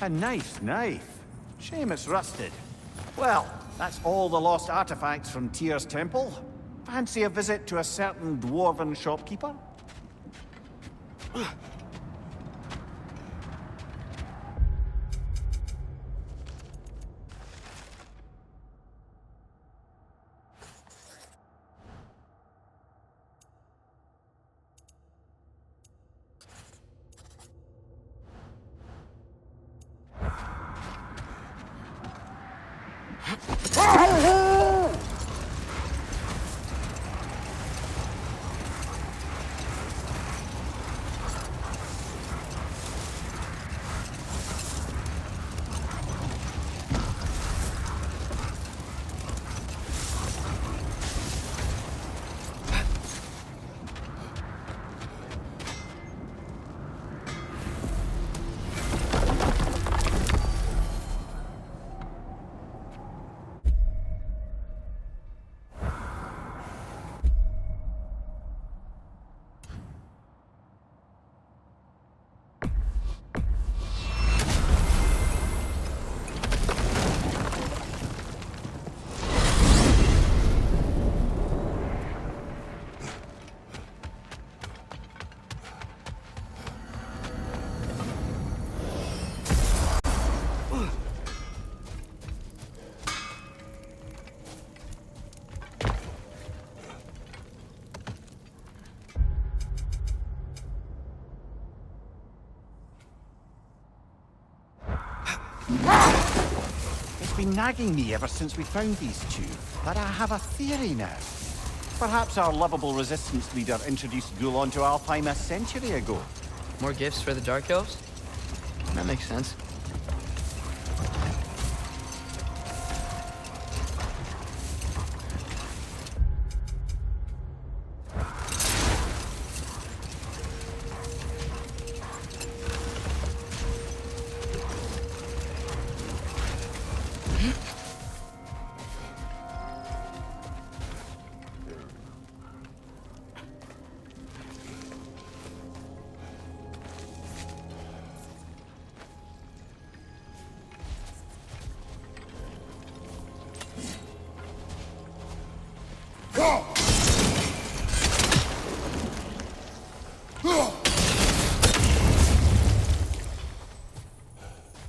A nice knife. Shame it's rusted. Well, that's all the lost artifacts from Tyr's temple. Fancy a visit to a certain dwarven shopkeeper? It's been nagging me ever since we found these two, but I have a theory now. Perhaps our lovable resistance leader introduced Gulon to Alfheim a century ago. More gifts for the Dark Elves? That makes sense.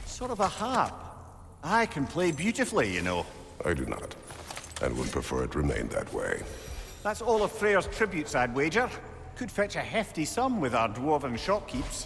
Sort of a harp. I can play beautifully, you know. I do not, and would prefer it remain that way. That's all of Freyr's tributes, I'd wager. Could fetch a hefty sum with our dwarven shopkeeps.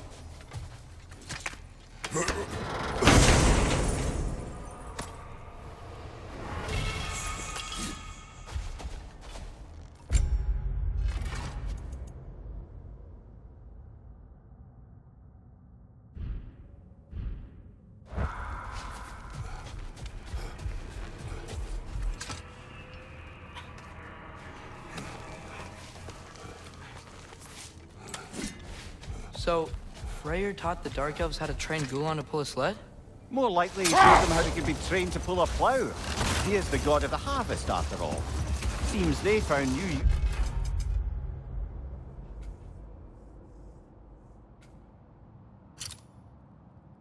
So, Freyr taught the Dark Elves how to train Gulon to pull a sled? More likely he showed them how they could be trained to pull a plough. He is the god of the harvest, after all. Seems they found you.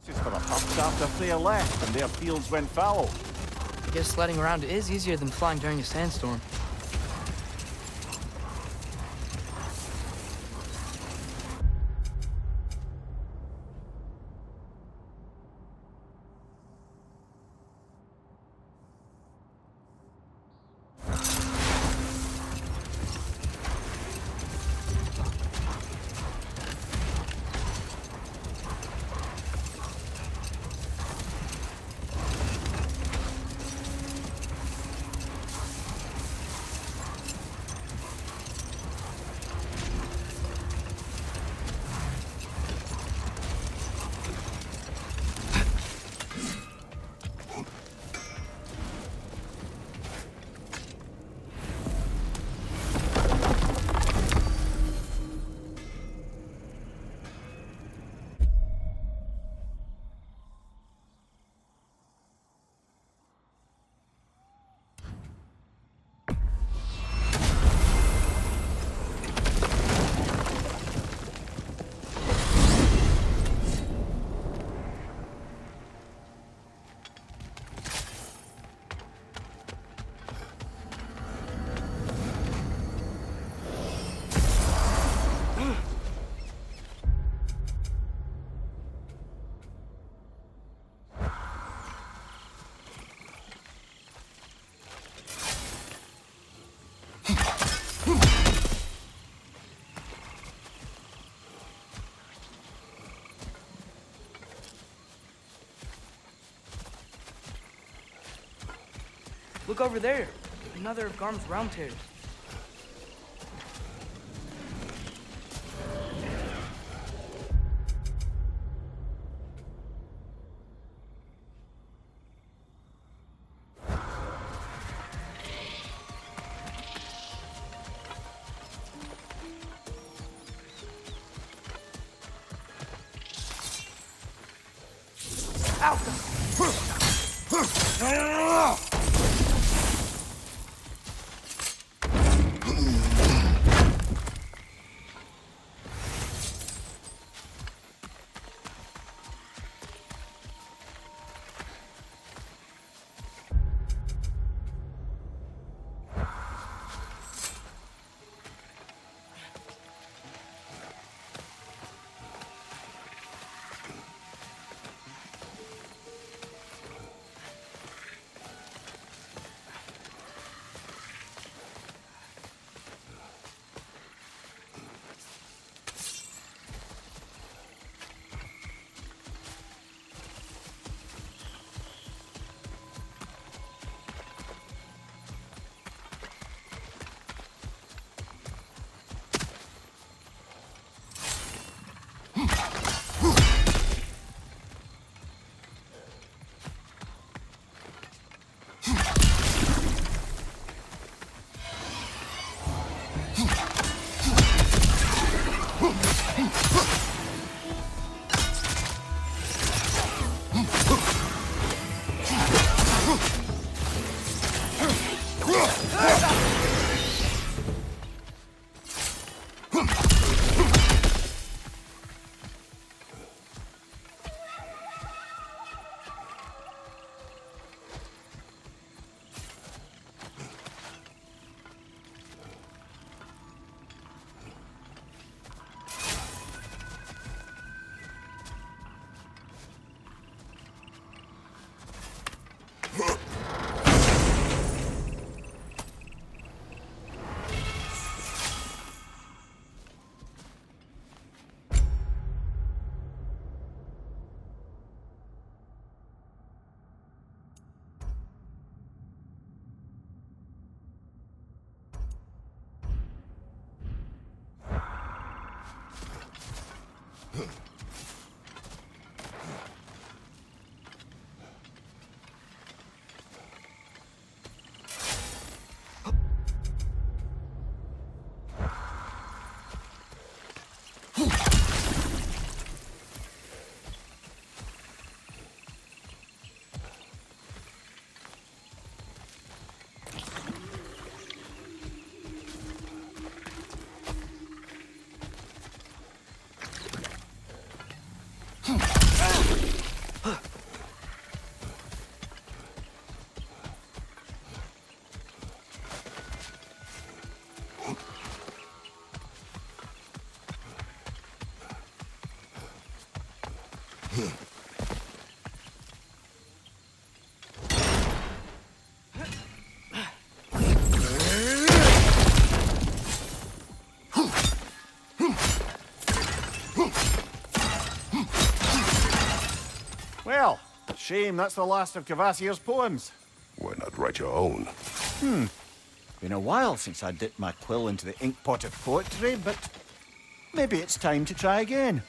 This is for the pups after Freyr left and their fields went fallow. I guess sledding around is easier than flying during a sandstorm. Look over there. Another of Garm's round tears. Well, shame that's the last of Kvasir's poems. Why not write your own? Been a while since I dipped my quill into the ink pot of poetry, but maybe it's time to try again.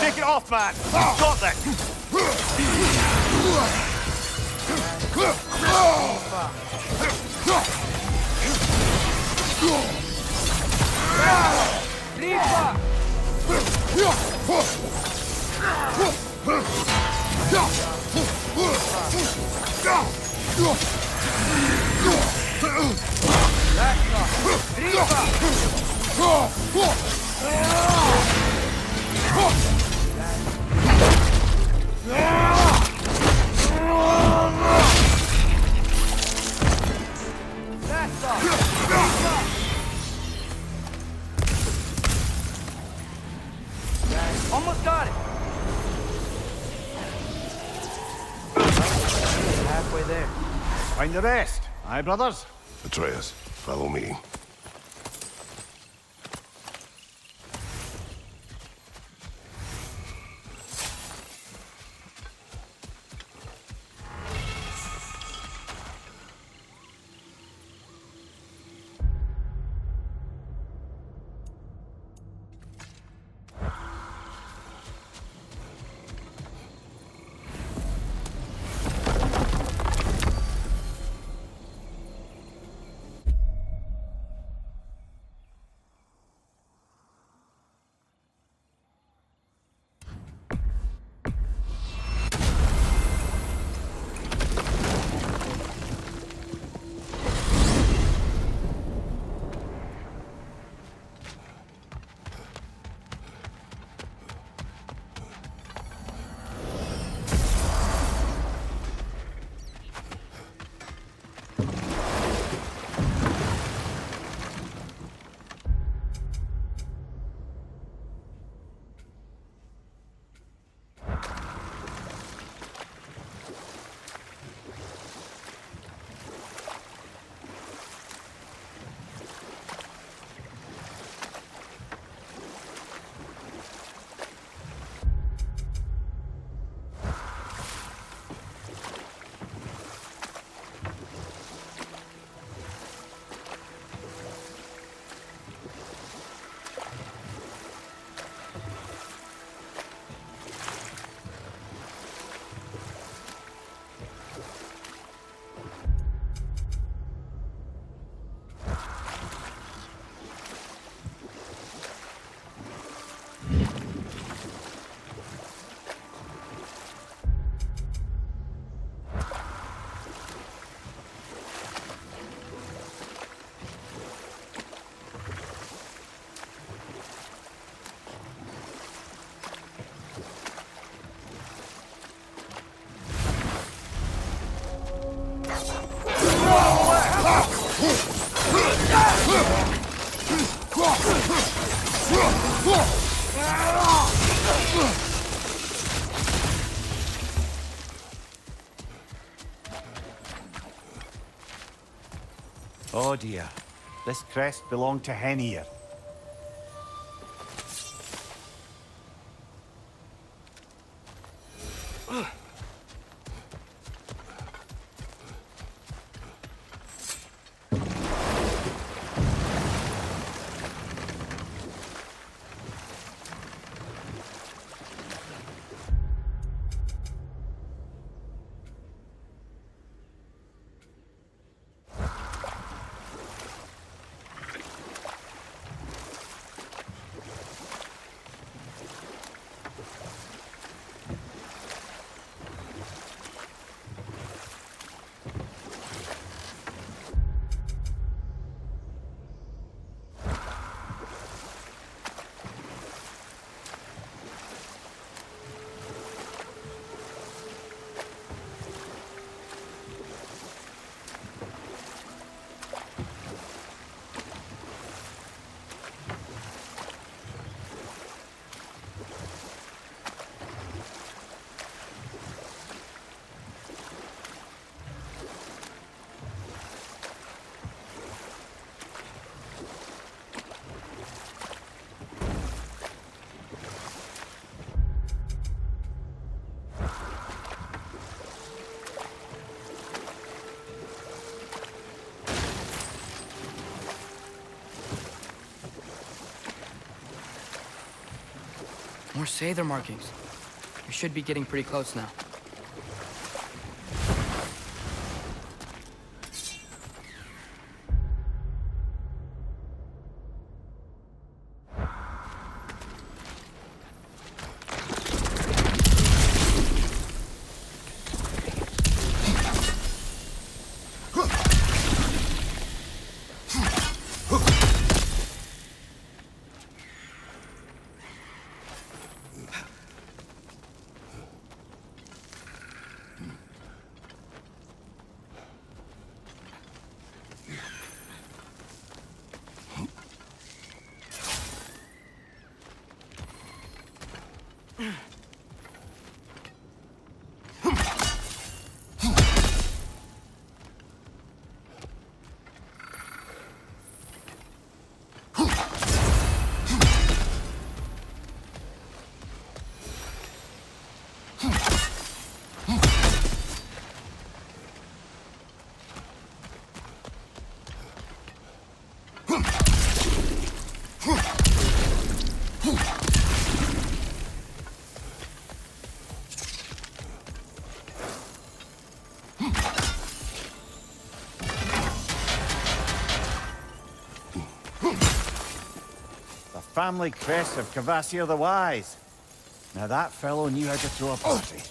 Take it off, man! Got this! Almost got it. Halfway there. Find the rest. Aye, brothers? Atreus, follow me. Oh dear. This crest belonged to Henir. More Sather markings. We should be getting pretty close now. Family crest of Cavassier the Wise. Now that fellow knew how to throw a party.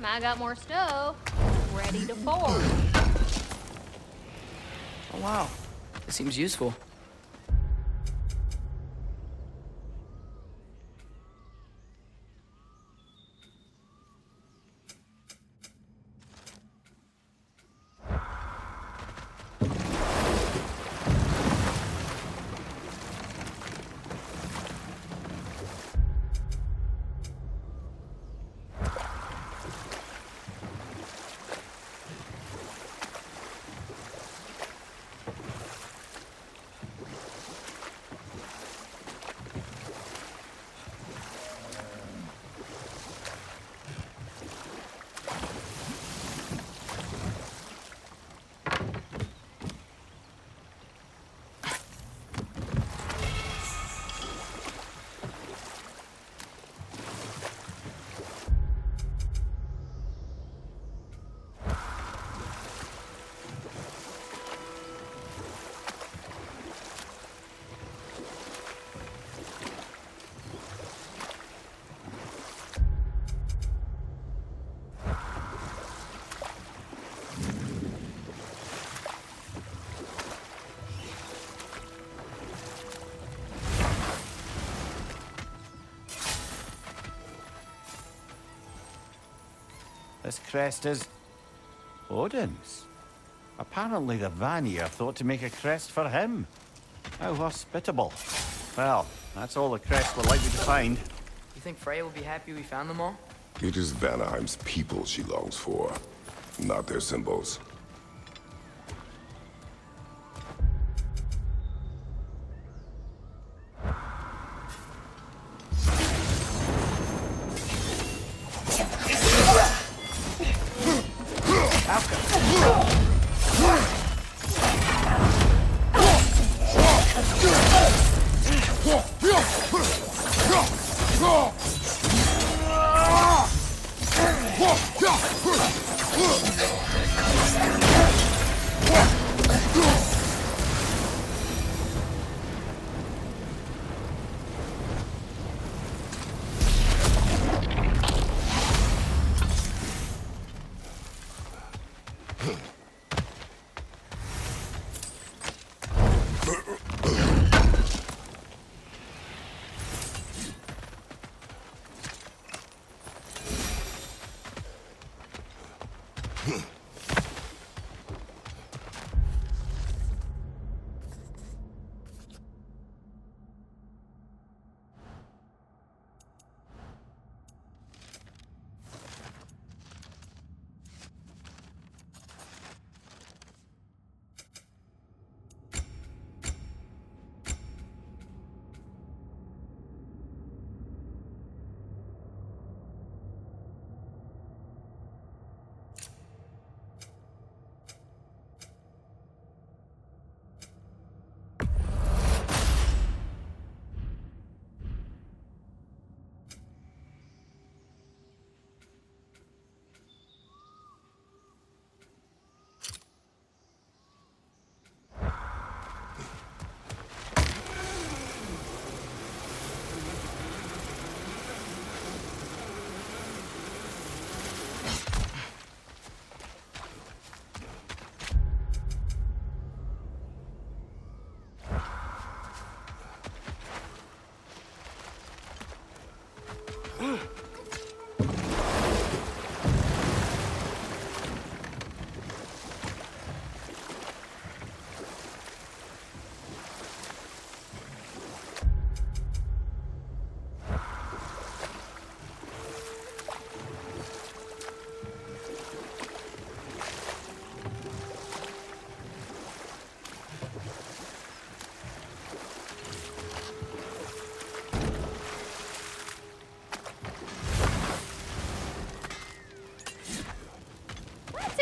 I got more stove ready to forge. Oh wow, it seems useful. This crest is Odin's. Apparently the Vanir thought to make a crest for him. How hospitable. Well, that's all the crest we're likely to find. You think Freya will be happy we found them all? It is Vanaheim's people she longs for, not their symbols.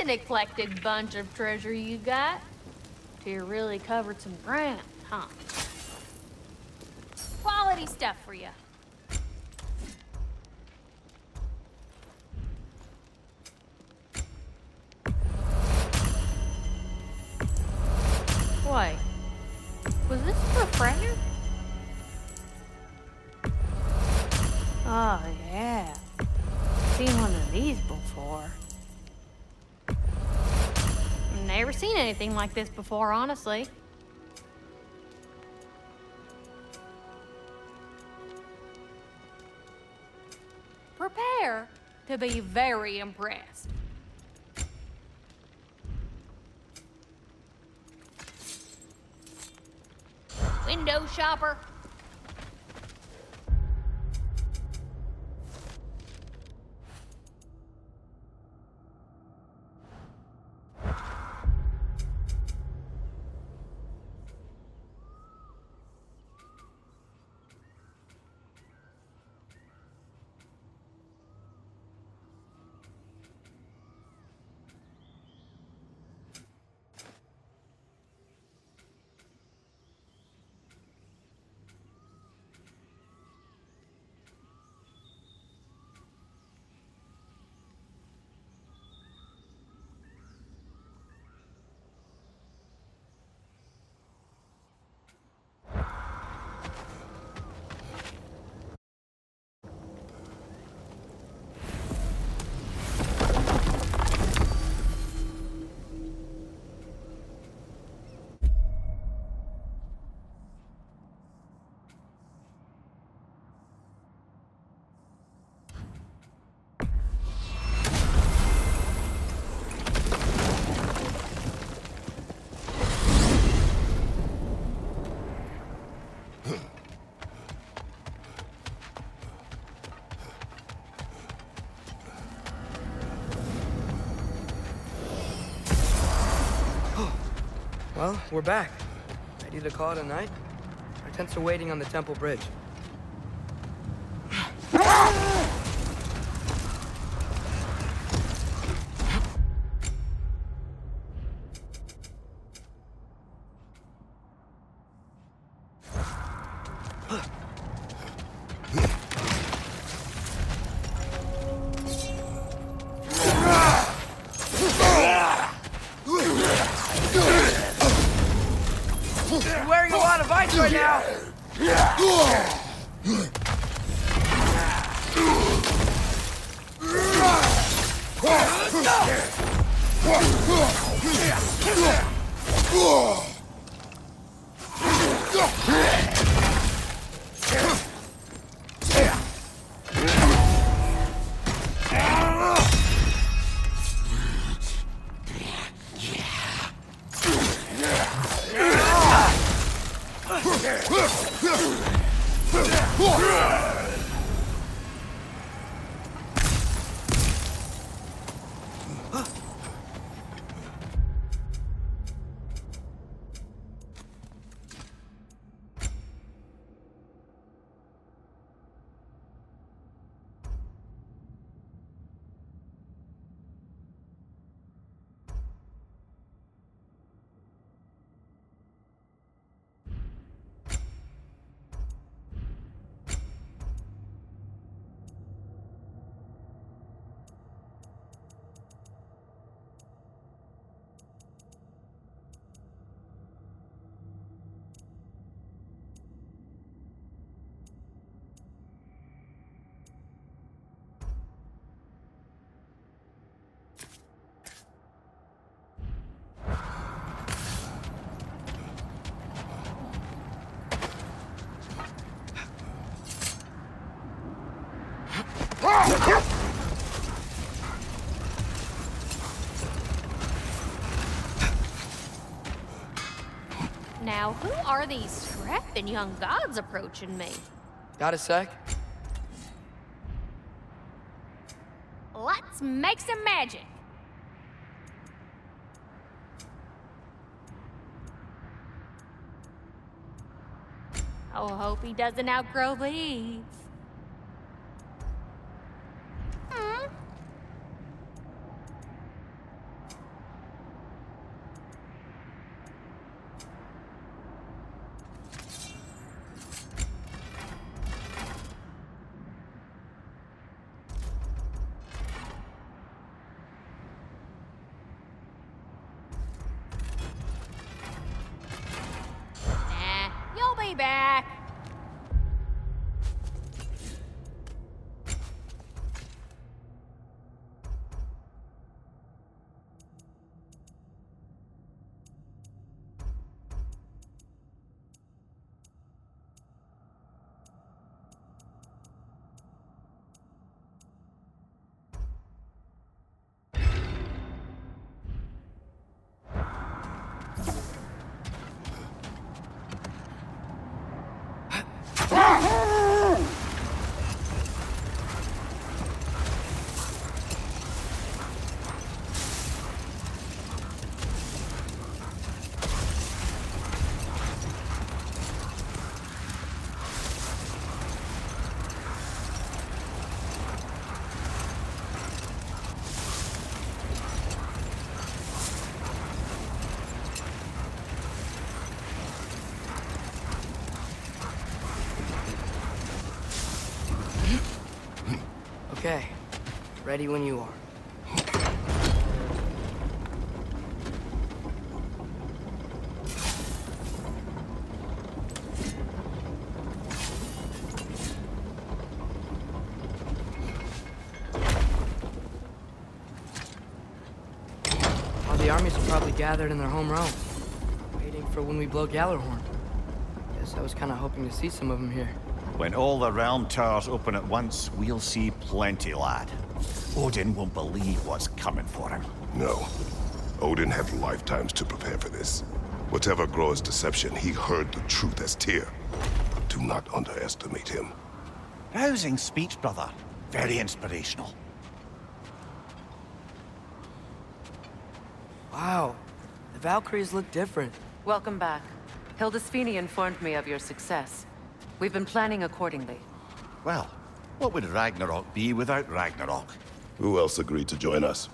An eclectic bunch of treasure you got. You really covered some ground, huh? Quality stuff for you. Wait, was this for Freya? Oh yeah, seen one of these before. Never seen anything like this before, honestly. Prepare to be very impressed. Window shopper. Well, we're back. Ready to call it a night? Our tents are waiting on the temple bridge. You're wearing a lot of ice right now! Now, who are these strapping young gods approaching me? Got a sec? Let's make some magic. Oh, hope he doesn't outgrow these. You'll be back. Okay. Ready when you are. All the armies are probably gathered in their home realm, waiting for when we blow Gallarhorn. Guess I was kind of hoping to see some of them here. When all the realm towers open at once, we'll see plenty, lad. Odin won't believe what's coming for him. No. Odin had lifetimes to prepare for this. Whatever Groa's deception, he heard the truth as Tyr. Do not underestimate him. Rousing speech, brother. Very inspirational. Wow, the Valkyries look different. Welcome back. Hildesfini informed me of your success. We've been planning accordingly. Well, what would Ragnarok be without Ragnarok? Who else agreed to join us?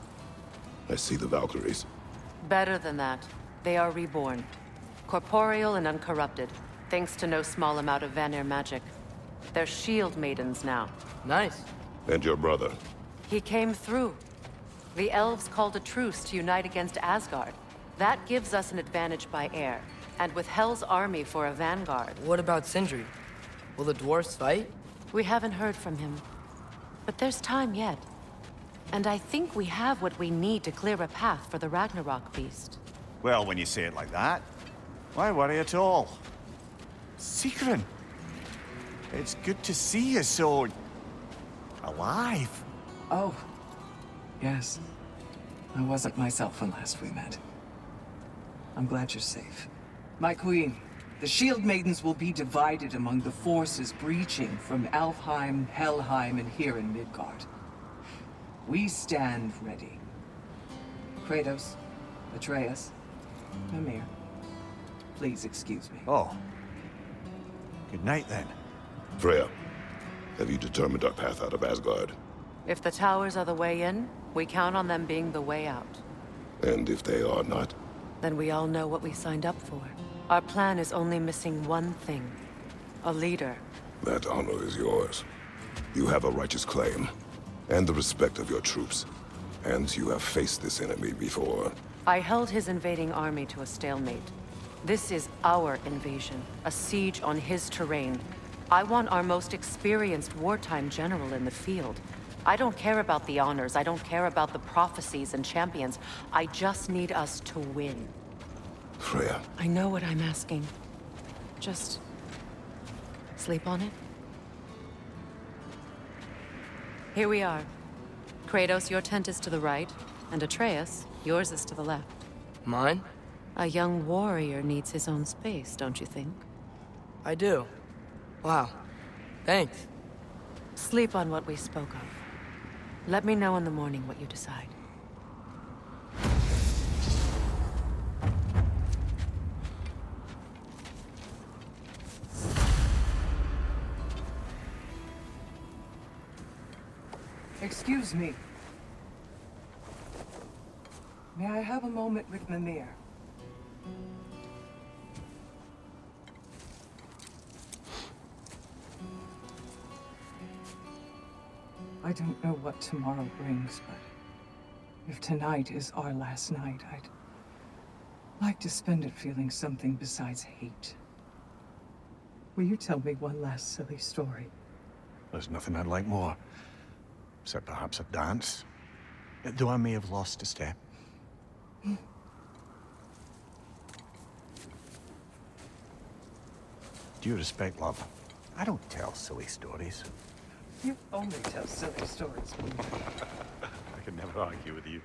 I see the Valkyries. Better than that. They are reborn. Corporeal and uncorrupted, thanks to no small amount of Vanir magic. They're shield maidens now. Nice. And your brother. He came through. The elves called a truce to unite against Asgard. That gives us an advantage by air. And with Hell's army for a vanguard. What about Sindri? Will the dwarves fight? We haven't heard from him. But there's time yet. And I think we have what we need to clear a path for the Ragnarok beast. Well, when you say it like that, why worry at all? Sigrun! It's good to see you so... alive. Oh, yes. I wasn't myself when last we met. I'm glad you're safe. My queen, the Shield Maidens will be divided among the forces breaching from Alfheim, Helheim, and here in Midgard. We stand ready. Kratos, Atreus, Mimir, please excuse me. Oh. Good night, then. Freya, have you determined our path out of Asgard? If the towers are the way in, we count on them being the way out. And if they are not? Then we all know what we signed up for. Our plan is only missing one thing. A leader. That honor is yours. You have a righteous claim, and the respect of your troops. And you have faced this enemy before. I held his invading army to a stalemate. This is our invasion, a siege on his terrain. I want our most experienced wartime general in the field. I don't care about the honors, I don't care about the prophecies and champions. I just need us to win. Freya. I know what I'm asking. Just... sleep on it? Here we are. Kratos, your tent is to the right, and Atreus, yours is to the left. Mine? A young warrior needs his own space, don't you think? I do. Wow. Thanks. Sleep on what we spoke of. Let me know in the morning what you decide. Excuse me. May I have a moment with Mimir? I don't know what tomorrow brings, but if tonight is our last night, I'd like to spend it feeling something besides hate. Will you tell me one last silly story? There's nothing I'd like more. Except perhaps a dance. Though I may have lost a step. Due respect, love. I don't tell silly stories. You only tell silly stories. I can never argue with you.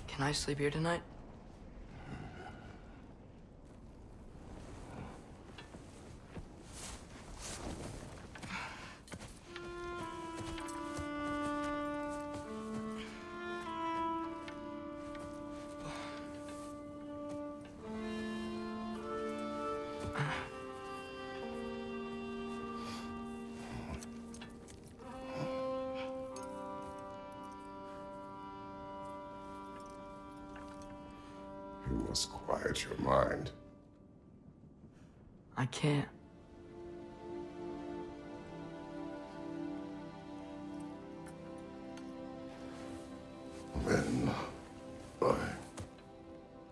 Can I sleep here tonight? must quiet your mind. I can't. Then I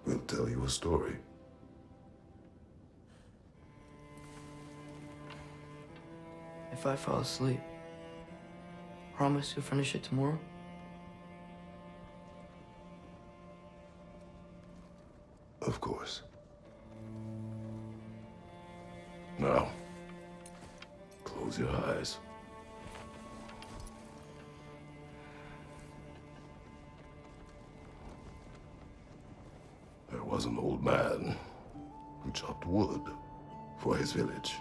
will tell you a story. If I fall asleep, promise you'll finish it tomorrow? Of course. Now, close your eyes. There was an old man who chopped wood for his village.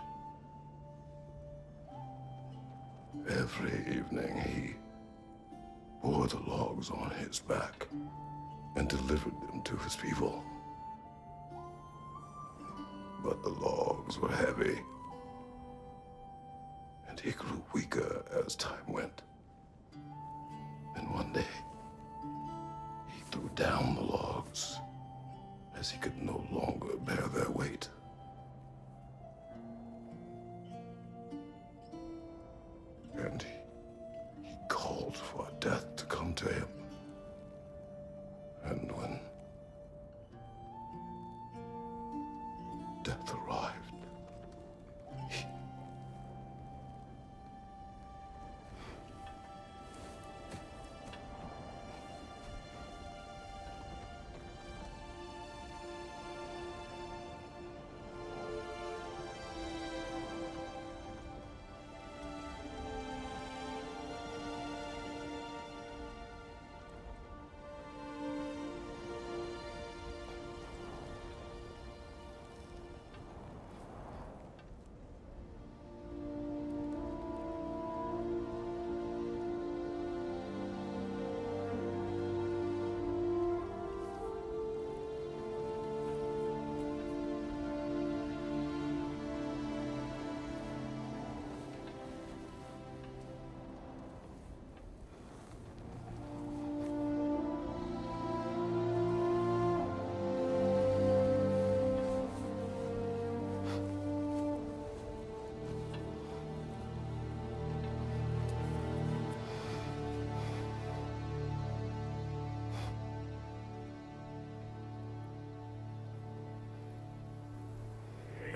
Every evening he bore the logs on his back and delivered them to his people. But the logs were heavy, and he grew weaker as time went. And one day, he threw down the logs as he could no longer bear their weight. And he called for death to come to him. And when death arrived,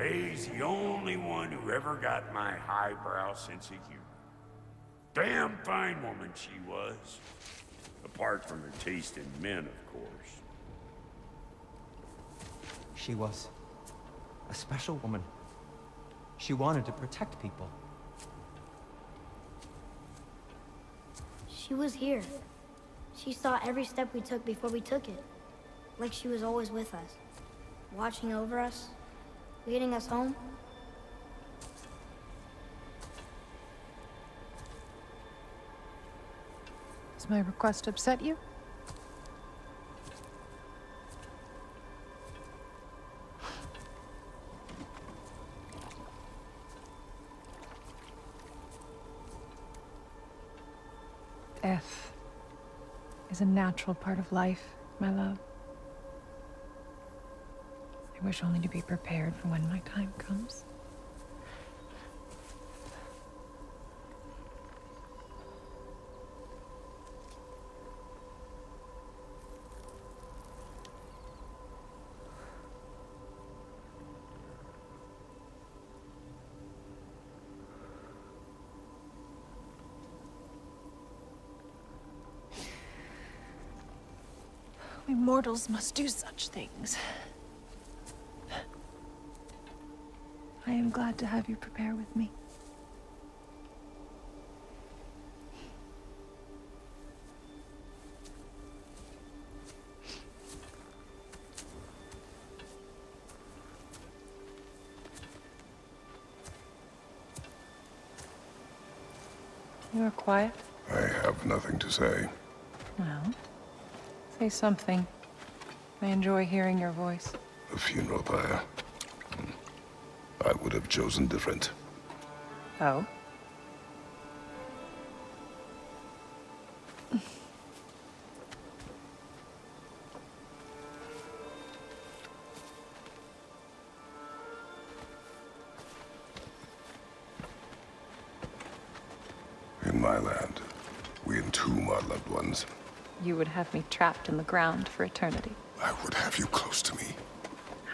He's the only one who ever got my highbrow sense of humor. Damn fine woman she was. Apart from her taste in men, of course. She was a special woman. She wanted to protect people. She was here. She saw every step we took before we took it. Like she was always with us. Watching over us. Leading us home. Does my request upset you? Death is a natural part of life, my love. I wish only to be prepared for when my time comes. We mortals must do such things. I am glad to have you prepare with me. You are quiet? I have nothing to say. Well, say something. I enjoy hearing your voice. The funeral pyre. I would have chosen different. Oh? our loved ones. You would have me trapped in the ground for eternity. I would have you close to me.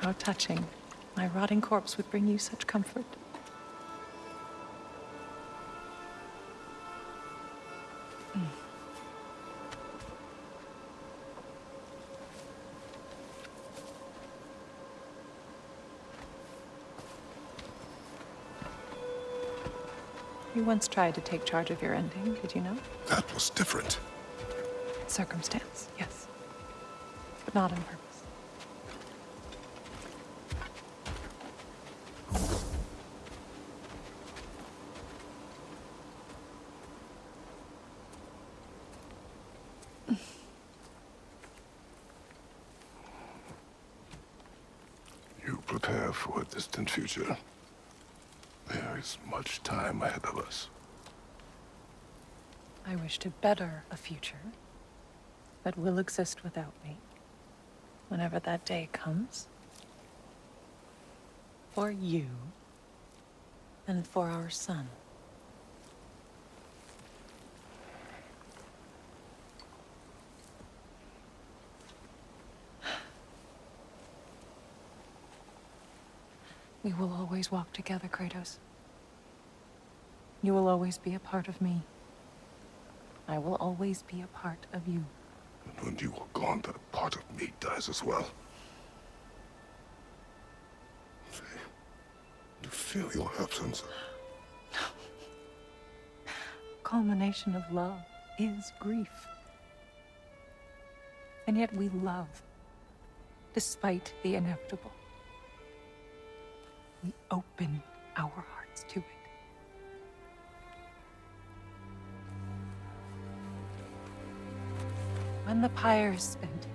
How touching. My rotting corpse would bring you such comfort. You once tried to take charge of your ending, did you know? That was different. Circumstance, yes. But not on purpose. You prepare for a distant future. There is much time ahead of us. I wish to better a future that will exist without me, whenever that day comes. For you, and for our son. We will always walk together, Kratos. You will always be a part of me. I will always be a part of you. And when you are gone, that part of me dies as well. To feel your absence. Culmination of love is grief. And yet we love, despite the inevitable. We open our hearts to it. When the pyre is spent,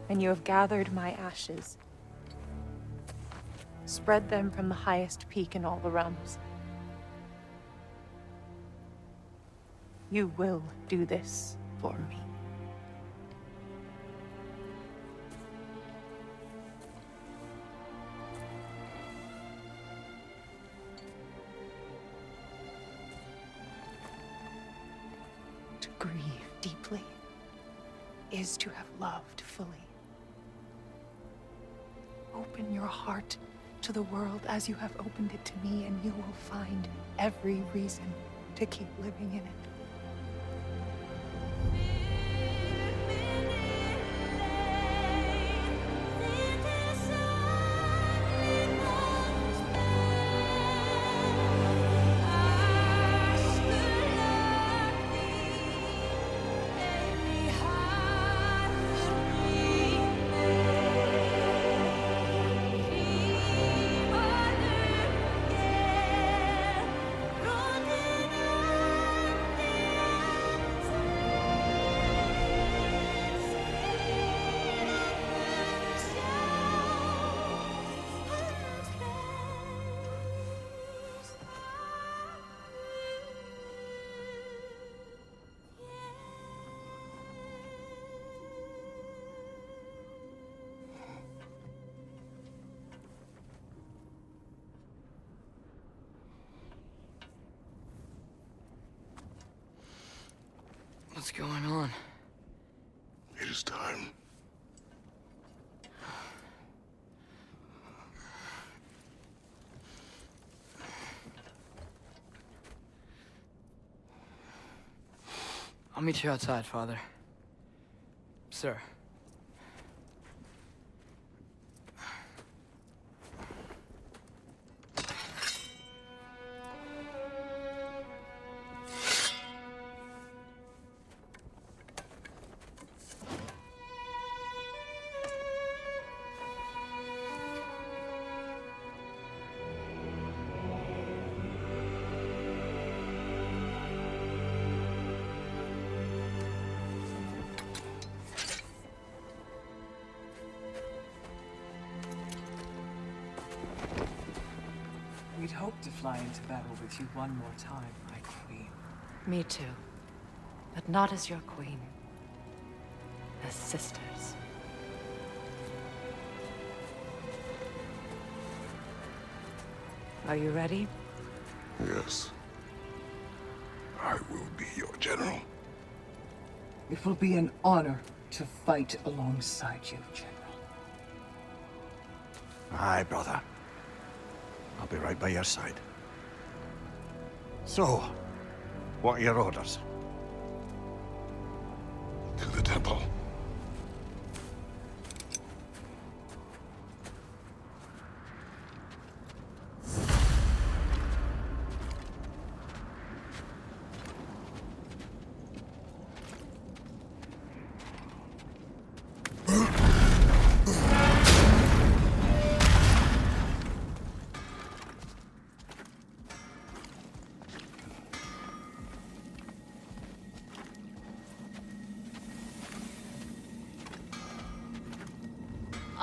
and you have gathered my ashes, spread them from the highest peak in all the realms. You will do this for me. To grieve deeply is to have loved fully. Open your heart to the world as you have opened it to me, and you will find every reason to keep living in it. What's going on? It is time. I'll meet you outside, Father. Sir. We'd hoped to fly into battle with you one more time, my queen. Me too. But not as your queen. As sisters. Are you ready? Yes. I will be your general. It will be an honor to fight alongside you, General. Aye, brother. I'll be right by your side. So, what are your orders? To the temple.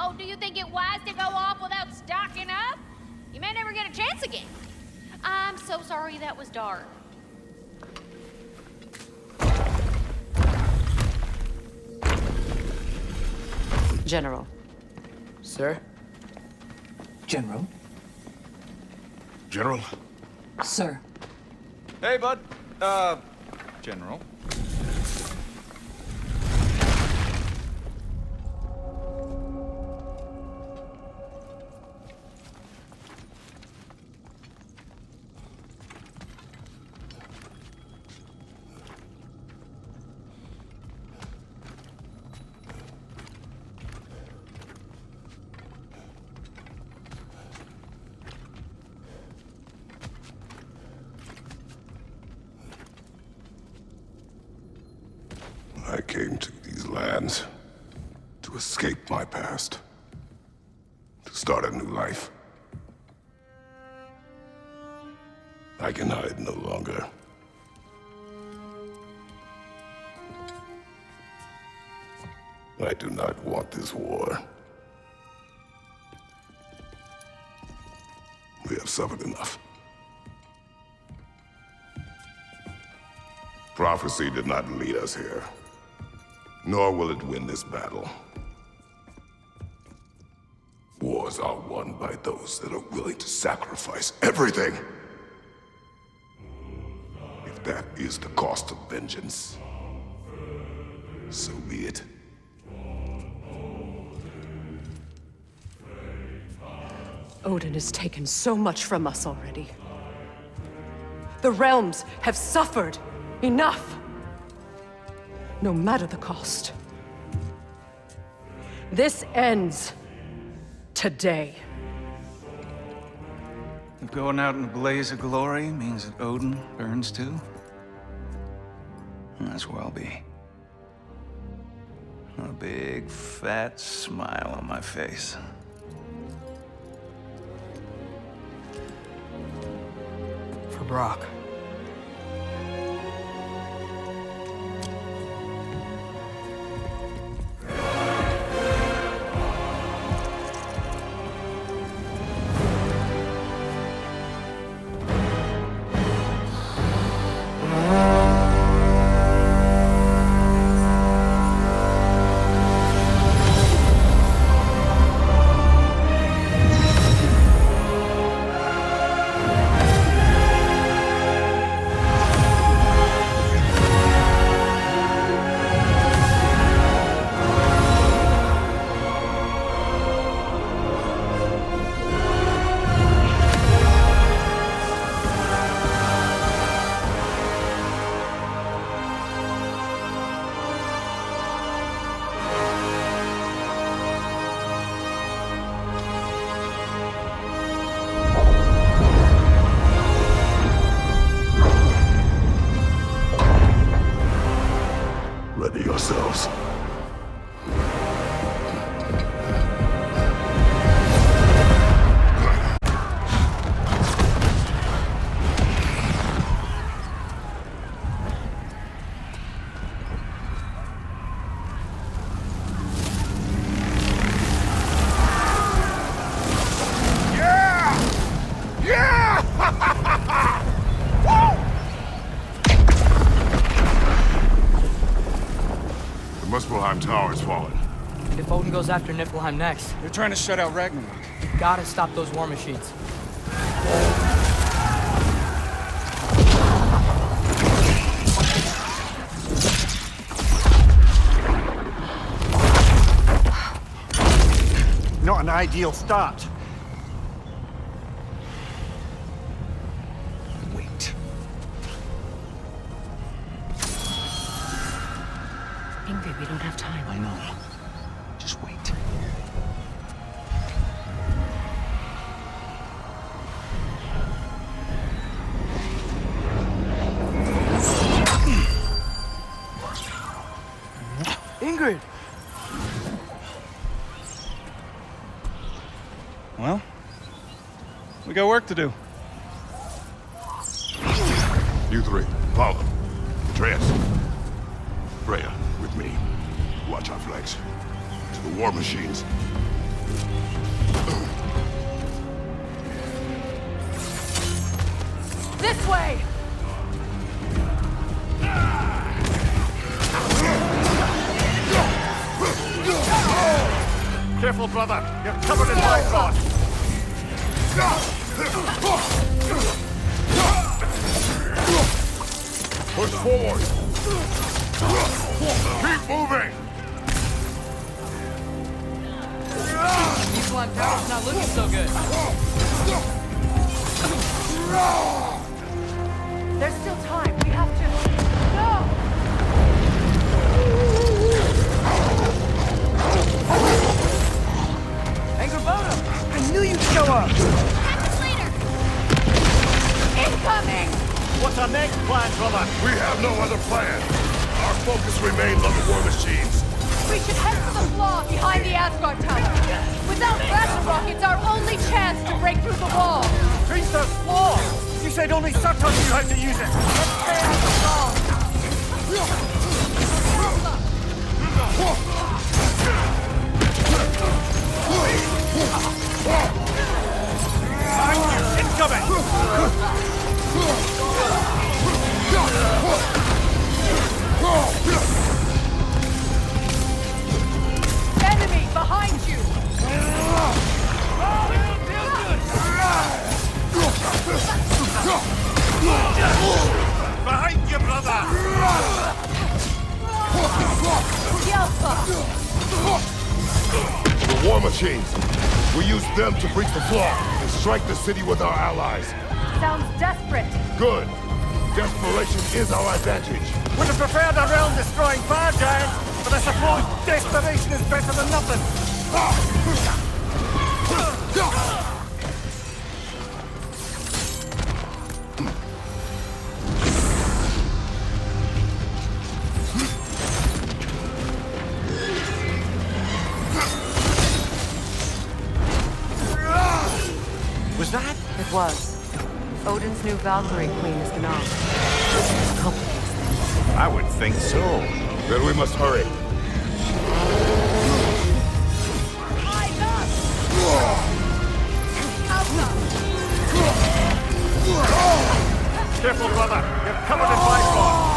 Oh, do you think it wise to go off without stocking up? You may never get a chance again. I'm so sorry that was dark. General. Sir? General? General? Sir. Hey, bud. General. I came to these lands to escape my past, to start a new life. I can hide no longer. I do not want this war. We have suffered enough. Prophecy did not lead us here, nor will it win this battle. Wars are won by those that are willing to sacrifice everything. If that is the cost of vengeance, so be it. Odin has taken so much from us already. The realms have suffered enough. No matter the cost. This ends today. If going out in a blaze of glory means that Odin burns too, that's where I'll be. A big, fat smile on my face. For Brock. Ready yourselves. The Muspelheim Tower has fallen. If Odin goes after Niflheim next, They're trying to shut out Ragnarök. we gotta stop those war machines. ideal start. Wait. Ingrid, we don't have time. I know. Just wait. Ingrid! Well, we got work to do. You three, Paula, Tress, Freya, with me. Watch our flanks. To the war machines. This way! Careful, brother. You're covered in Bifrost. Push forward. Keep moving. People on tower's not looking so good. There's still time. We have to... No! I knew you'd show up! Catch us later! Incoming! What's our next plan, brother? We have no other plan. Our focus remains on the war machines. We should head to the flaw behind the Asgard Tower. Without Ragnarök, it's our only chance to break through the wall. Priestess Flaw! You said only Sutton knew how to use it. Let's tear out the wall. Incoming! Enemy behind you! Behind you, brother! The war machines. We use them to breach the flaw and strike the city with our allies. Sounds desperate. Good. Desperation is our advantage. Would have preferred a realm-destroying fire giant, but I suppose desperation is better than nothing. Was that? It was. Odin's new Valkyrie queen is Gná. This complicates things. I would think so. Then we must hurry. Careful, brother. You're covered in Bifrost.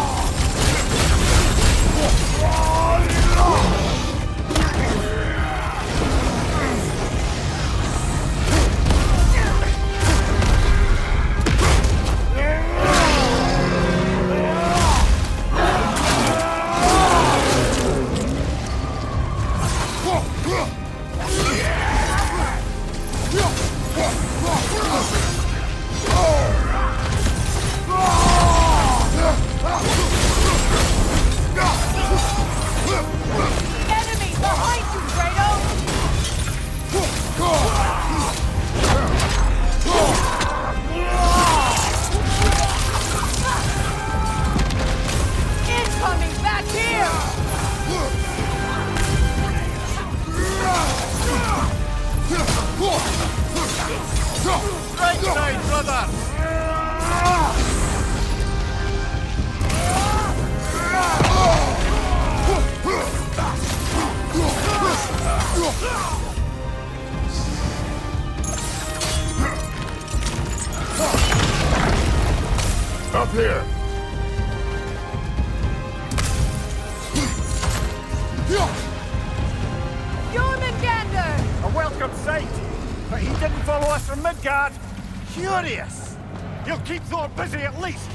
Enemy behind you, Incoming back here! Right side, brother. Up here. Jormungandr! A welcome sight. But he didn't follow us from Midgard. Curious. He'll keep Thor busy at least.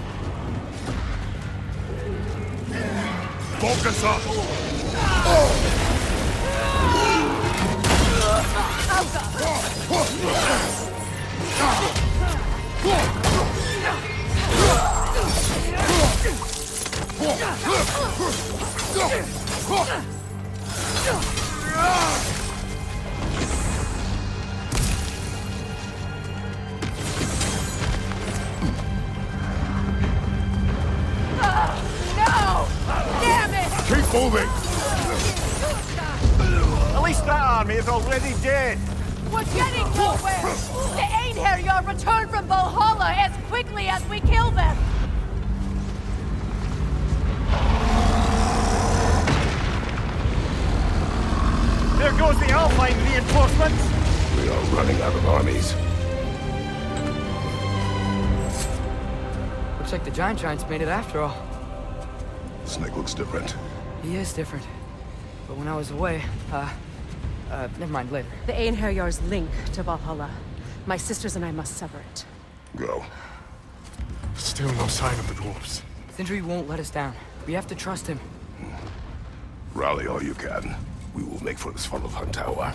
Focus up. Keep moving! At least that army is already dead. We're getting nowhere! The Einherjar return from Valhalla as quickly as we kill them! There goes the Alpine reinforcements. We are running out of armies. Looks like the Giants made it after all. Snake looks different. He is different. But when I was away, never mind, later. The Einherjar's link to Valhalla. My sisters and I must sever it. Go. Still no sign of the dwarves. Sindri won't let us down. We have to trust him. Rally all you can. We will make for this funnel hunt tower.